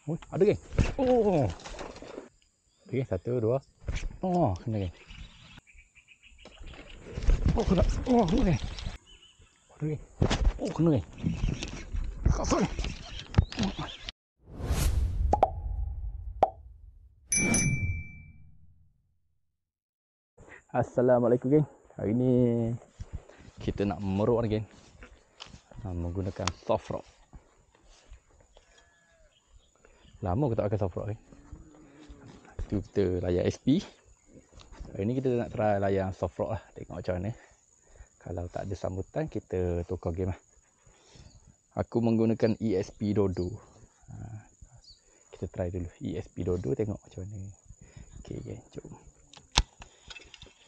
Oh, ada geng. Oh. Okey, 1 2. Oh, kena geng. Oh, kena. Oh, kena geng. Ada geng. Oh, kena geng. Kasar ni. Assalamualaikum geng. Hari ni kita nak meruk ni geng. Menggunakan soft rock. Lama aku tak pakai soft rock ni. Tu kita layan SP. Hari ni kita nak try layan soft rock lah. Tengok macam mana. Kalau tak ada sambutan, kita tukar game lah. Aku menggunakan ESP Dodo. Kita try dulu ESP Dodo, tengok macam mana. Okay geng, jom.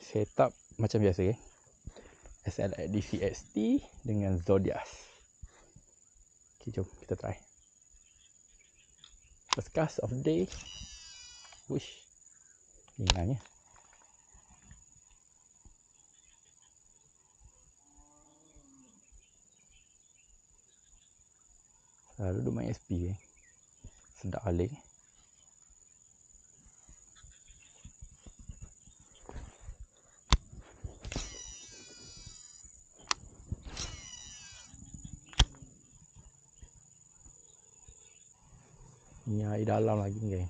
Setup macam biasa geng. SLX DCXT dengan Zodiac. Okay, jom kita try. First cast of the day. Wish. Ingatnya. Selalu duk main SP sedap alik. Ni air dalam lagi geng.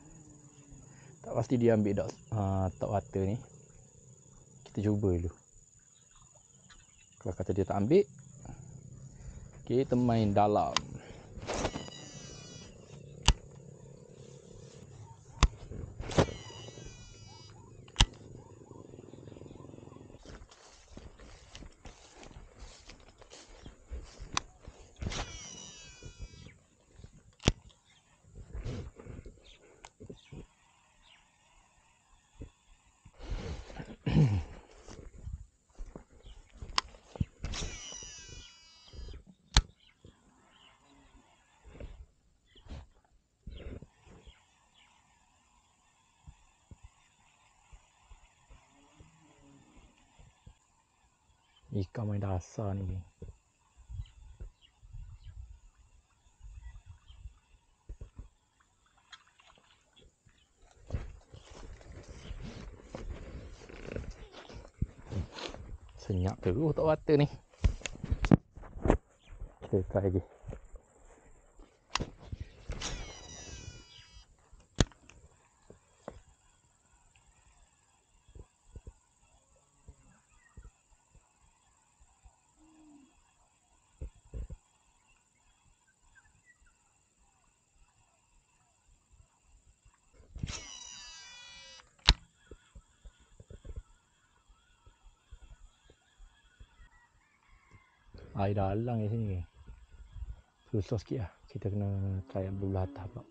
Tak pasti dia ambil top water ni. Kita cuba dulu. Kalau kata dia tak ambil, kita main dalam. Ikan main dasar ni geng. Senyap terus top water ni. Kita try lagi. Air dalam di sini geng. Susah sikit lah. Kita kena try yang belah atas pula.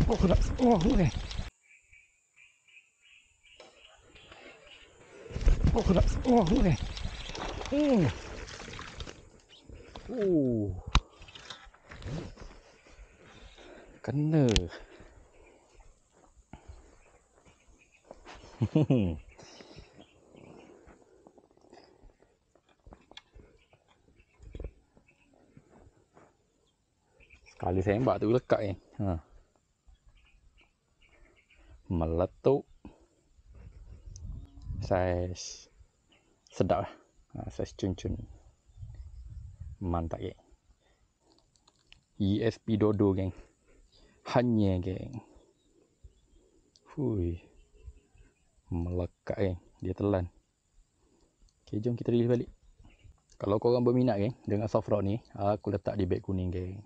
Oh, kena. Oh, kena geng. Oh, kena. Oh, kena geng. Kena. Sekali sembak tu lekat ni. Meletup. Saiz sedap lah. Saiz cun-cun. Mantap geng. ESP Dodo geng. Hanya geng. Hui. Melekat geng. Dia telan. Okay, jom kita release balik. Kalau korang berminat geng dengan soft rock ni, aku letak di beg kuning geng.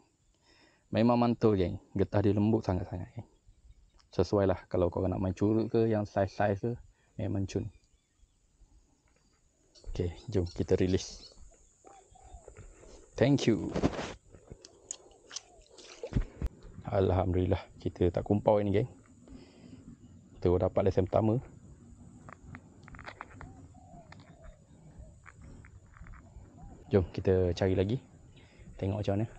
Memang mantul geng. Getah dia lembut sangat-sangat geng. Sesuai lah kalau korang nak main curut ke, yang saiz-saiz ke, memang cun. Okay, jom kita release. Thank you. Alhamdulillah, kita tak kumpau ini geng. Kita dapat lesen pertama. Jom kita cari lagi. Tengok macam mana.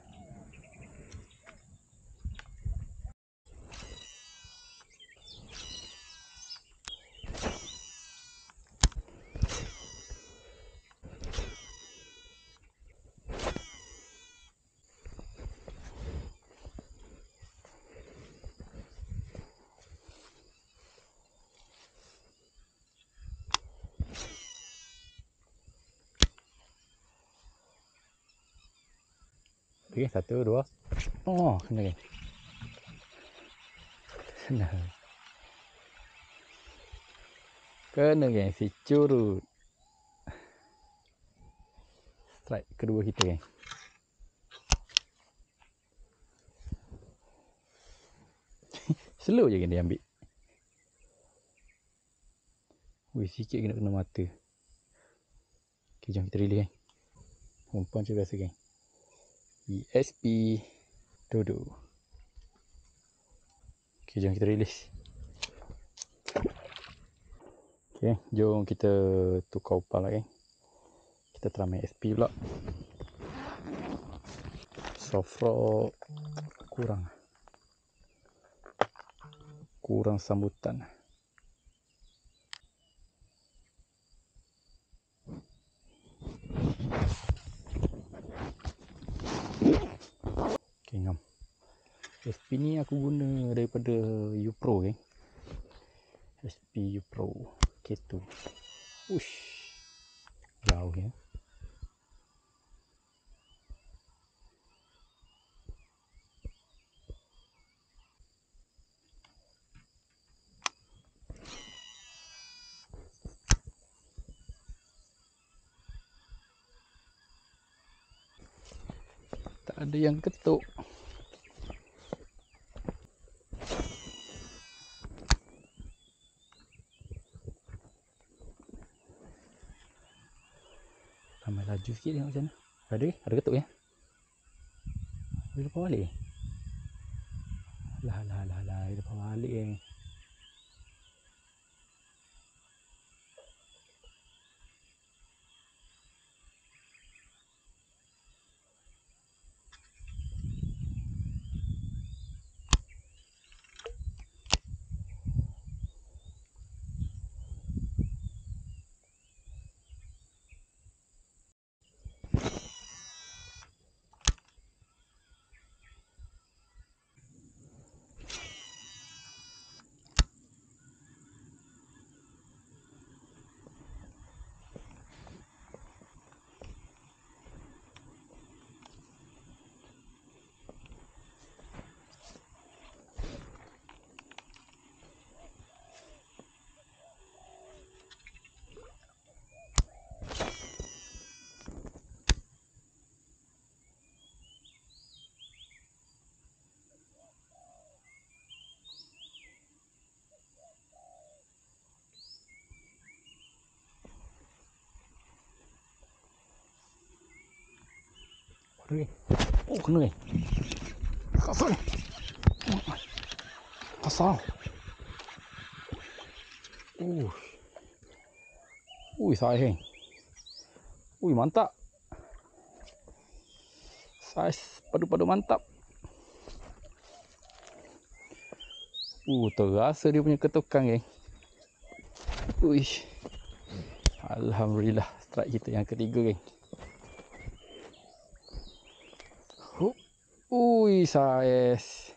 Okay, 1, 2. Oh, kena geng. Kena geng, si curut. Strike kedua kita geng. Slow je geng dia ambil. Ui, sikit kena mata. Okay, jom kita release geng. Umpan macam biasa geng. ESP Dodo. Okay, jom kita release. Okay, jom kita tukar umpan lah geng. Kita try main SP pula. Soft rock kurang sambutan. Okay, ngam. SP ni aku guna daripada Upro geng. SP Upro K2. Ush, jauh ya. Tak ada yang ketuk. Tambah laju sikit tengok macam mana. Ada ketuk ya. Dia lepas balik. Lah, dia lepas balik eh. Oh, kena ni. Kasar ni. Kasar. Ui, saiz. Ui, mantap. Saiz padu-padu mantap. Terasa dia punya ketukan geng. Ui. Alhamdulillah, strike kita yang ketiga geng. Ui, saiz.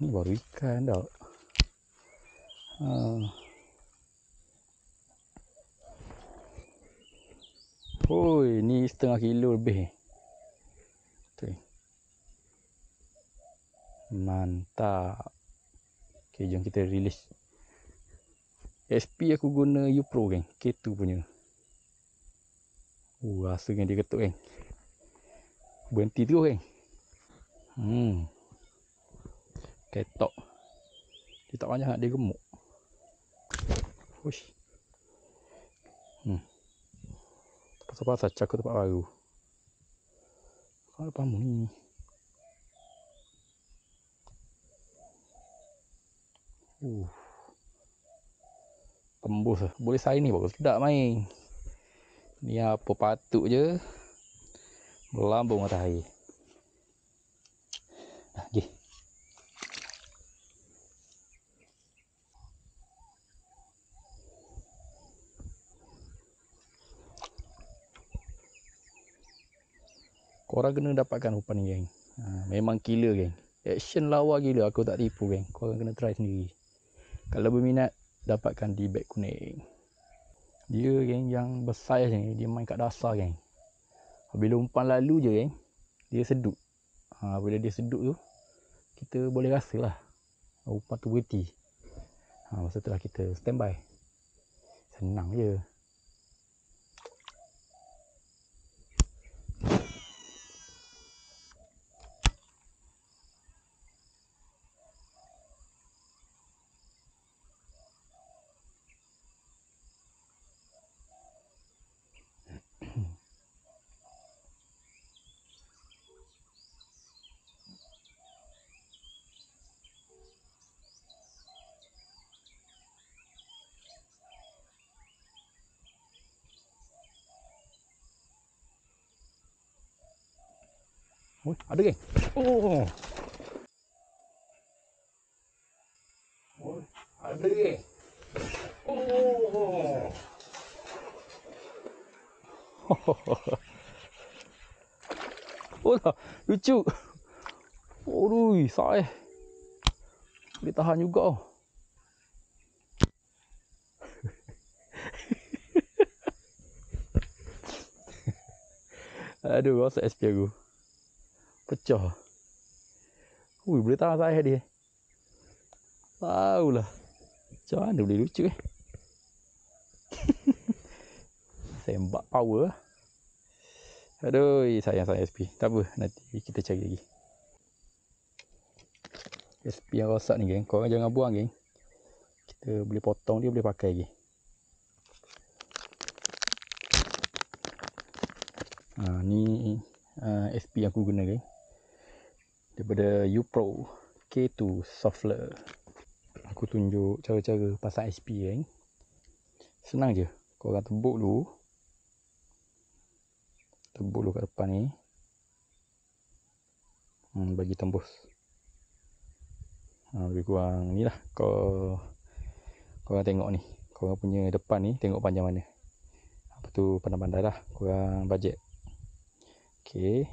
Ni baru ikan dah. Oi, ni 1/2 kilo lebih. Tu. Mantap. Okay, jom kita release. SP aku guna U-Pro geng, K2 punya. Rasa kan dia ketuk geng. Berhenti tu geng. Ketok. Dia tak banyak, dia gemuk. Uish. Pasal-pasal cakap tempat baru. Kau faham ni. Tembus lah. Boleh saya ni bagus sedap main. Ni apa patut je. Melambung matahari. Okay. Korang kena dapatkan umpan ni geng. Memang killer geng. Action lawa gila, aku tak tipu geng. Korang kena try sendiri. Kalau berminat, dapatkan di beg kuning. Dia geng yang besar je ni, dia main kat dasar geng. Bila umpan lalu je geng, dia sedut. Bila dia sedut tu, kita boleh rasa lah umpan tu berhenti. Masa tu lah kita standby. Senang je. Oh, ada geng. Oh, ada geng. Oh. Oh lah, lucu. Aduh, saya boleh tahan juga. Aduh, rosak SP aku. Pecah. Ui, boleh tahan saya dia. Tahu lah. Macam mana boleh lucu Sembak power. Aduh, sayang SP. Tak apa, nanti kita cari lagi. SP yang rosak ni geng, korang jangan buang geng. Kita boleh potong dia, boleh pakai lagi. Ni SP yang aku guna geng. Daripada U-Pro K2 Softler. Aku tunjuk cara-cara pasang SP geng. Senang je. Korang tebuk dulu. Tebuk dulu kat depan ni. Bagi tembus. Lebih kurang ni lah. Korang tengok ni. Korang punya depan ni tengok panjang mana. Apa tu pandai-pandai lah. Korang bajet. Okay.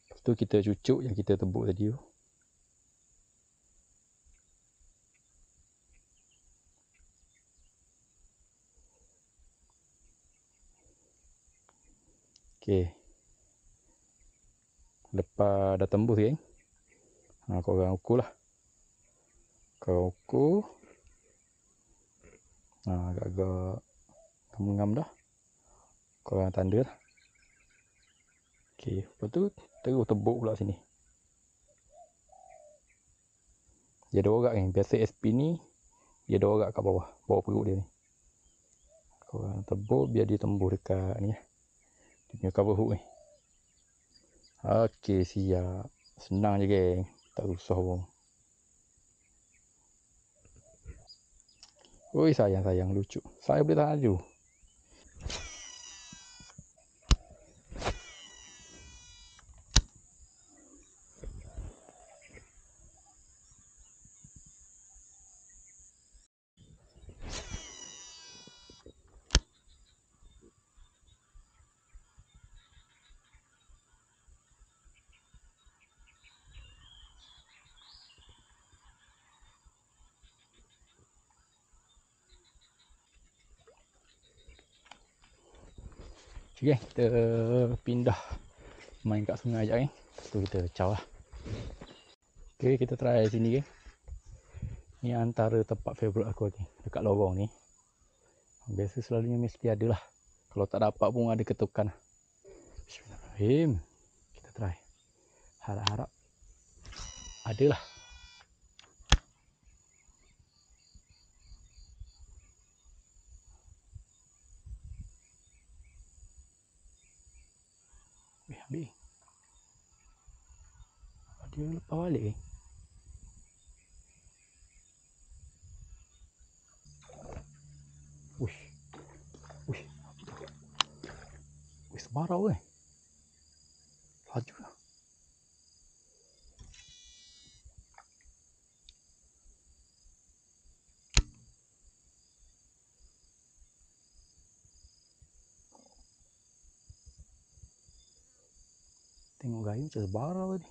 Lepas tu kita cucuk yang kita tebuk tadi tu. Okay. Lepas dah tembus geng. Korang ukur lah. Korang ukur. Agak-agak ngam dah. Korang tanda lah. Okay. Lepas tu terus tebuk pula sini. Dia ada orak kan. Biasa SP ni dia ada orak kat bawah. Bawah perut dia ni. Korang tebuk biar dia tembus dekat ni lah. Dia punya cover hook ni. Okay, siap. Senang je geng. Tak susah pun. Oi, sayang lucu. Saya boleh tahan laju. Okay, kita pindah main kat sungai sekejap, lepas tu kita caw lah. Okay, kita try sini, ni antara tempat favourite aku lagi, dekat lorong ni. Biasa selalunya mesti ada lah, kalau tak dapat pun ada ketukan lah. Bismillahirrahmanirrahim. Kita try, harap-harap adalah. Ambil. Dia lepas balik. Uish. Uish. Uish, sebarau laju lah. Tengok gaya macam sebarau tadi.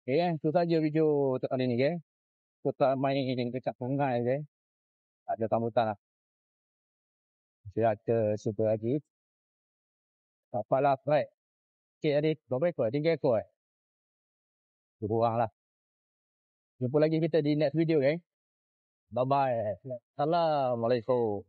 Okay, itu saja video untuk kali ni, kita main dekat sungai, tak ada sambutan lah. Saya ada super lagi. Dapatlah strike. Sikit tadi, berapa ekor? 3 ekor kurang lah. Jumpa lagi kita di next video, Bye bye. Assalamualaikum.